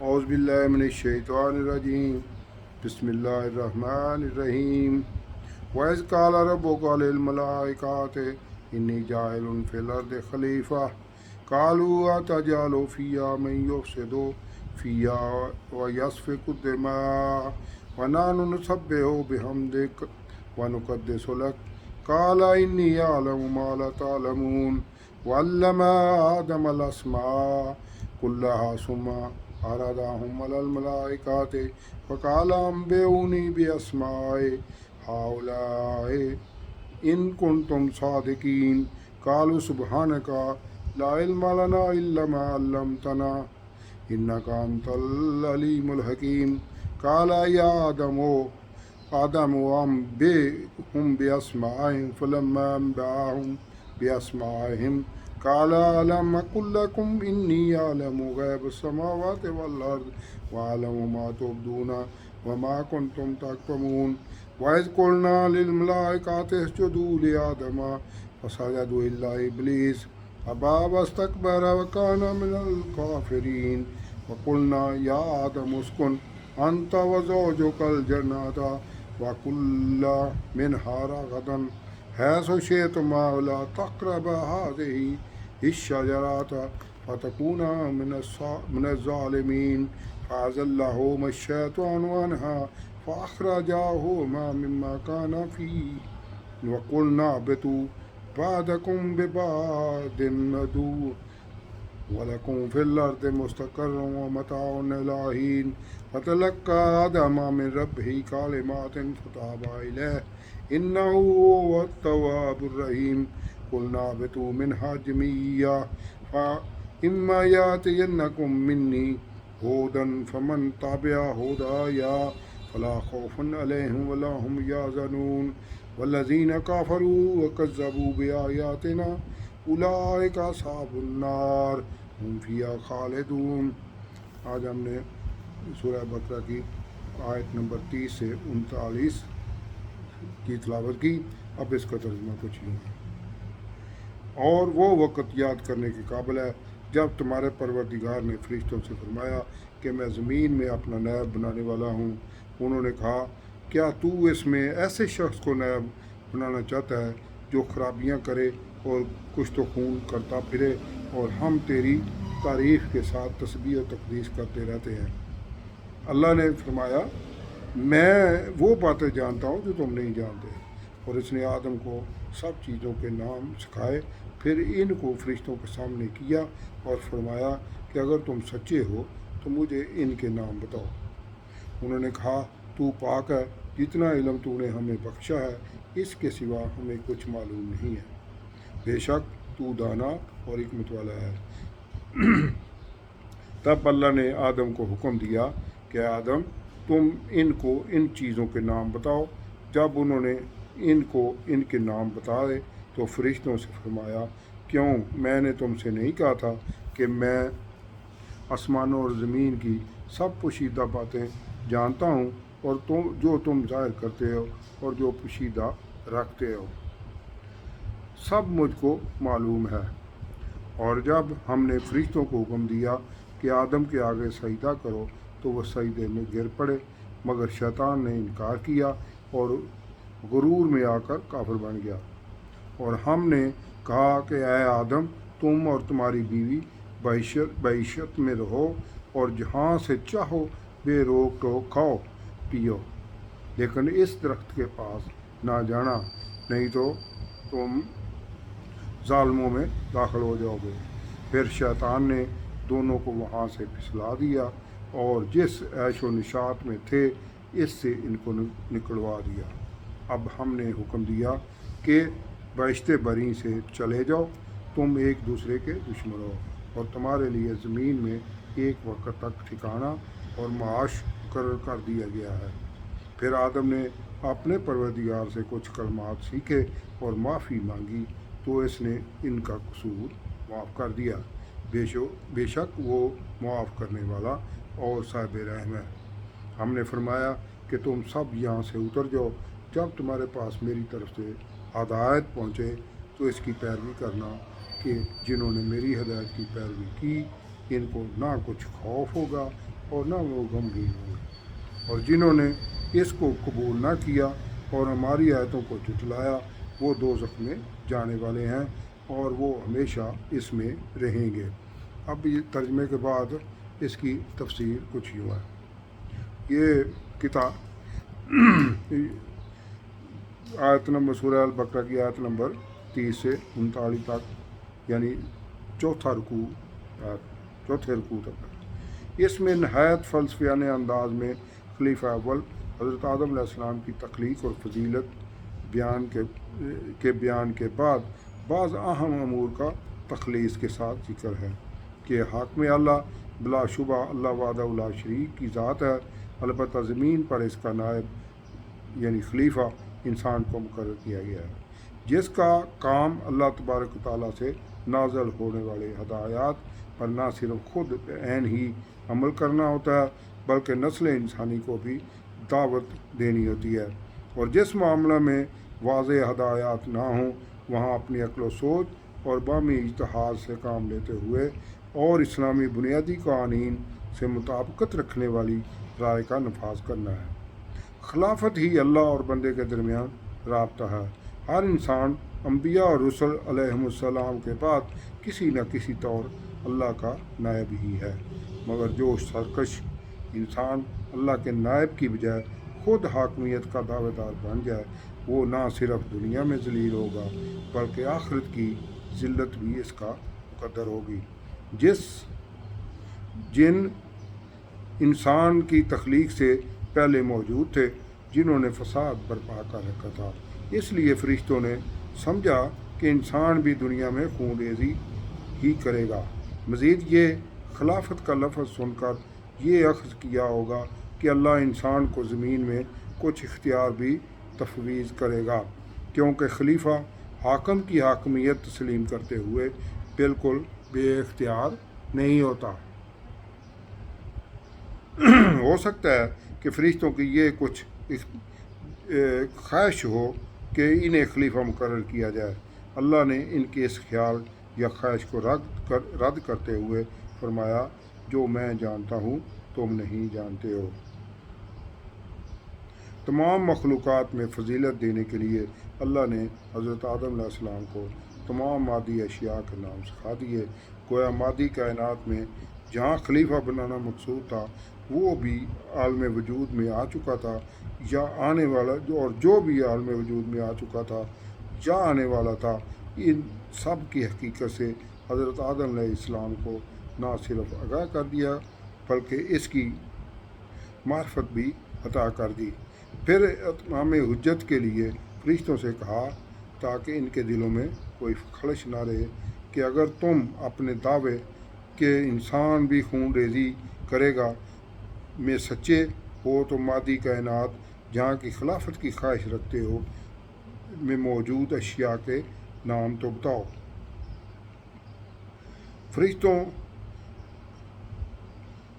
اعوذ باللہ من الشیطان الرجیم بسم اللہ الرحمن الرحیم وَإِذْ قَالَ رَبُّكَ لِلْمَلَائِكَةِ إِنِّي جَاعِلٌ فِي الْأَرْضِ خَلِيفَةً قَالُوا أَتَجْعَلُ فِيهَا مَن يُفْسِدُ فِيهَا وَيَسْفِكُ الدِّمَاءَ وَنَحْنُ نُسَبِّحُ بِحَمْدِكَ وَنُقَدِّسُ لَكَ قَالَ إِنِّي أَعْلَمُ مَا لَا تَعْلَمُونَ وَعَلَّمَ آدَمَ الْأَسْمَاءَ كُلَّهَا ثُمَّ عرضهم على الملائكة فقال أنبئوني بأسماء هؤلاء إن كنتم صادقين قالوا سبحانك لا علم لنا إلا ما علمتنا إنك أنت العليم الحكيم قال يا آدم أنبئهم بأسمائهم فلما أنبأهم بأسمائهم قال ألم أقل لكم إني أعلم غيب السماوات والأرض وأعلم ما تبدون وما كنتم تكتمون وإذ قلنا للملائكة اسجدوا لآدم فسجدوا إلا إبليس أبى واستكبر وكان من الكافرين وقلنا يا آدم اسكن أنت وزوجك الجنة وكلا منها رغدا حيث شئتما ولا تقربا هذه الشجرة فتكونا من الظالمين فأزلهما الشيطان عنها فأخرجاهما مما كان فيه وقلنا اهبطوا بعضكم ببعض عدو ولكم في الأرض مستقر ومتاع إلى حين فتلقى آدم من ربه كلمات فتاب إليه إنه هو التواب الرحيم قلنا اهبطوا منها جميعا فإما يأتينكم مني هدى فمن تبع هدايا فلا خوف عليهم ولا هم يحزنون والذين كفروا وكذبوا بآياتنا أولئك أصحاب النار ہم فیہا خالدون۔ آج ہم نے سورہ بقرہ کی آیت نمبر 30 سے 39 کی تلاوت کی۔ اب اس کا ترجمہ کچھ یوں ہے۔ اور وہ وقت یاد کرنے کے قابل ہے جب تمہارے پروردگار نے فرشتوں سے فرمایا کہ میں زمین میں اپنا نائب بنانے والا ہوں۔ انہوں نے کہا کیا تو اس میں ایسے شخص کو نائب بنانا چاہتا ہے جو خرابیاں کرے اور کشت و خون کرتا پھرے، اور ہم تیری تعریف کے ساتھ تسبیح و تقدیس کرتے رہتے ہیں۔ اللہ نے فرمایا میں وہ باتیں جانتا ہوں جو تم نہیں جانتے، اور اس نے آدم کو سب چیزوں کے نام سکھائے، پھر ان کو فرشتوں کے سامنے کیا اور فرمایا کہ اگر تم سچے ہو تو مجھے ان کے نام بتاؤ۔ انہوں نے کہا تو پاک ہے، جتنا علم تو نے ہمیں بخشا ہے اس کے سوا ہمیں کچھ معلوم نہیں ہے، بے شک تو دانا اور حکمت والا ہے۔ تب اللہ نے آدم کو حکم دیا کہ آدم تم ان کو ان چیزوں کے نام بتاؤ۔ جب انہوں نے ان کو ان کے نام بتائے تو فرشتوں سے فرمایا کیوں میں نے تم سے نہیں کہا تھا کہ میں آسمانوں اور زمین کی سب پوشیدہ باتیں جانتا ہوں، اور جو تم ظاہر کرتے ہو اور جو پوشیدہ رکھتے ہو سب مجھ کو معلوم ہے۔ اور جب ہم نے فرشتوں کو حکم دیا کہ آدم کے آگے سجدہ کرو تو وہ سجدے میں گر پڑے، مگر شیطان نے انکار کیا اور غرور میں آ کر کافر بن گیا۔ اور ہم نے کہا کہ اے آدم تم اور تمہاری بیوی بعیشت میں رہو اور جہاں سے چاہو بے روک ٹوک کھاؤ پیو، لیکن اس درخت کے پاس نہ جانا، نہیں تو تم ظالموں میں داخل ہو جاؤ گے۔ پھر شیطان نے دونوں کو وہاں سے پھسلا دیا اور جس عیش و نشاط میں تھے اس سے ان کو نکلوا دیا۔ اب ہم نے حکم دیا کہ بہشت بری سے چلے جاؤ، تم ایک دوسرے کے دشمن ہو، اور تمہارے لیے زمین میں ایک وقت تک ٹھکانہ اور معاش مقرر کر دیا گیا ہے۔ پھر آدم نے اپنے پروردگار سے کچھ کلمات سیکھے اور معافی مانگی تو اس نے ان کا قصور معاف کر دیا، بے شک وہ معاف کرنے والا اور صاحب رحم ہے۔ ہم نے فرمایا کہ تم سب یہاں سے اتر جاؤ، جب تمہارے پاس میری طرف سے ہدایت پہنچے تو اس کی پیروی کرنا کہ جنہوں نے میری ہدایت کی پیروی کی ان کو نہ کچھ خوف ہوگا اور نہ وہ غمگین ہوں گے، اور جنہوں نے اس کو قبول نہ کیا اور ہماری آیتوں کو جھٹلایا وہ دوزخ میں جانے والے ہیں اور وہ ہمیشہ اس میں رہیں گے۔ اب یہ ترجمے کے بعد اس کی تفسیر کچھ یوں ہے۔ یہ کتاب آیت نمبر سورہ البقرہ کی آیت نمبر 30 سے 39 تک، یعنی چوتھے رکوع تک ہے۔ اس میں نہایت فلسفیانہ انداز میں خلیفہ اول حضرت آدم علیہ السلام کی تخلیق اور فضیلت بیان کے بعد بعض اہم امور کا تخلیص کے ساتھ ذکر ہے کہ حاکم اللہ بلا شبہ اللہ وحدہ لا شریک کی ذات ہے، البتہ زمین پر اس کا نائب یعنی خلیفہ انسان کو مقرر کیا گیا ہے، جس کا کام اللہ تبارک و تعالیٰ سے نازل ہونے والے ہدایات پر نہ صرف خود عین ہی عمل کرنا ہوتا ہے بلکہ نسل انسانی کو بھی دعوت دینی ہوتی ہے، اور جس معاملہ میں واضح ہدایات نہ ہوں وہاں اپنی عقل و سوچ اور بامی اجتہاد سے کام لیتے ہوئے اور اسلامی بنیادی قوانین سے مطابقت رکھنے والی رائے کا نفاذ کرنا ہے۔ خلافت ہی اللہ اور بندے کے درمیان رابطہ ہے۔ ہر انسان انبیاء اور رسل علیہم السلام کے بعد کسی نہ کسی طور اللہ کا نائب ہی ہے، مگر جو سرکش انسان اللہ کے نائب کی بجائے خود حاکمیت کا دعوے دار بن جائے وہ نہ صرف دنیا میں ذلیل ہوگا بلکہ آخرت کی ذلت بھی اس کا مقدر ہوگی۔ جن انسان کی تخلیق سے پہلے موجود تھے جنہوں نے فساد برپا کر رکھا تھا، اس لیے فرشتوں نے سمجھا کہ انسان بھی دنیا میں خون ریزی ہی کرے گا۔ مزید یہ خلافت کا لفظ سن کر یہ اخذ کیا ہوگا کہ اللہ انسان کو زمین میں کچھ اختیار بھی تفویض کرے گا، کیونکہ خلیفہ حاکم کی حاکمیت تسلیم کرتے ہوئے بالکل بے اختیار نہیں ہوتا۔ ہو سکتا ہے کہ فرشتوں کی یہ کچھ خواہش ہو کہ انہیں خلیفہ مقرر کیا جائے۔ اللہ نے ان کے اس خیال یا خواہش کو رد کرتے ہوئے فرمایا، جو میں جانتا ہوں تم نہیں جانتے ہو۔ تمام مخلوقات میں فضیلت دینے کے لیے اللہ نے حضرت آدم علیہ السلام کو تمام مادی اشیاء کے نام سکھا دیے۔ گویا مادی کائنات میں جہاں خلیفہ بنانا مقصود تھا وہ بھی عالم وجود میں آ چکا تھا یا آنے والا، اور جو بھی عالم وجود میں آ چکا تھا یا آنے والا تھا، ان سب کی حقیقت سے حضرت آدم علیہ السلام کو نہ صرف آگاہ کر دیا بلکہ اس کی معرفت بھی عطا کر دی۔ پھر اتمام حجت کے لیے فرشتوں سے کہا تاکہ ان کے دلوں میں کوئی خلش نہ رہے کہ اگر تم اپنے دعوے کہ انسان بھی خون ریزی کرے گا میں سچے ہو تو مادی کائنات جہاں کی خلافت کی خواہش رکھتے ہو میں موجود اشیاء کے نام تو بتاؤ۔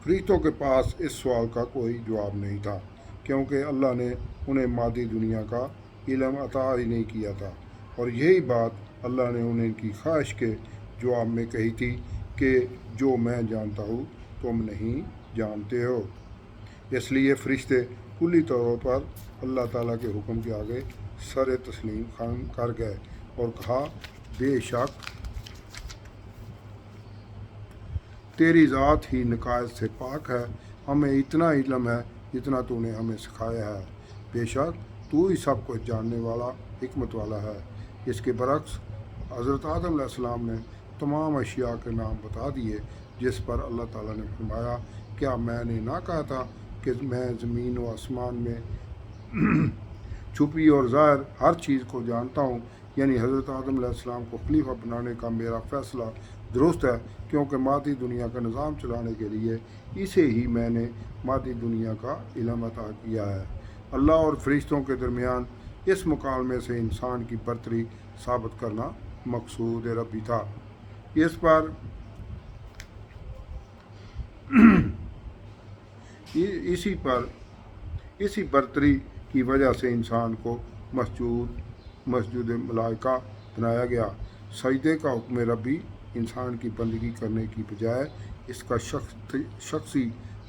فرشتوں کے پاس اس سوال کا کوئی جواب نہیں تھا، کیونکہ اللہ نے انہیں مادی دنیا کا علم عطا ہی نہیں کیا تھا، اور یہی بات اللہ نے انہیں ان کی خواہش کے جواب میں کہی تھی کہ جو میں جانتا ہوں تم نہیں جانتے ہو۔ اس لیے فرشتے کلی طور پر اللہ تعالیٰ کے حکم کے آگے سر تسلیم خم کر گئے اور کہا، بے شک تیری ذات ہی نقائص سے پاک ہے، ہمیں اتنا علم ہے جتنا تو نے ہمیں سکھایا ہے، بے شک تو ہی سب کچھ جاننے والا حکمت والا ہے۔ اس کے برعکس حضرت آدم علیہ السلام نے تمام اشیاء کے نام بتا دیے، جس پر اللہ تعالیٰ نے فرمایا، کیا میں نے نہ کہا تھا کہ میں زمین و آسمان میں چھپی اور ظاہر ہر چیز کو جانتا ہوں۔ یعنی حضرت آدم علیہ السلام کو خلیفہ بنانے کا میرا فیصلہ درست ہے، کیونکہ مادی دنیا کا نظام چلانے کے لیے اسے ہی میں نے مادی دنیا کا علم عطا کیا ہے۔ اللہ اور فرشتوں کے درمیان اس مکالمے سے انسان کی برتری ثابت کرنا مقصود ربی تھا۔ اسی برتری کی وجہ سے انسان کو مسجود ملائکہ بنایا گیا۔ سجدے کا حکم ربی انسان کی بندگی کرنے کی بجائے اس کا شخصی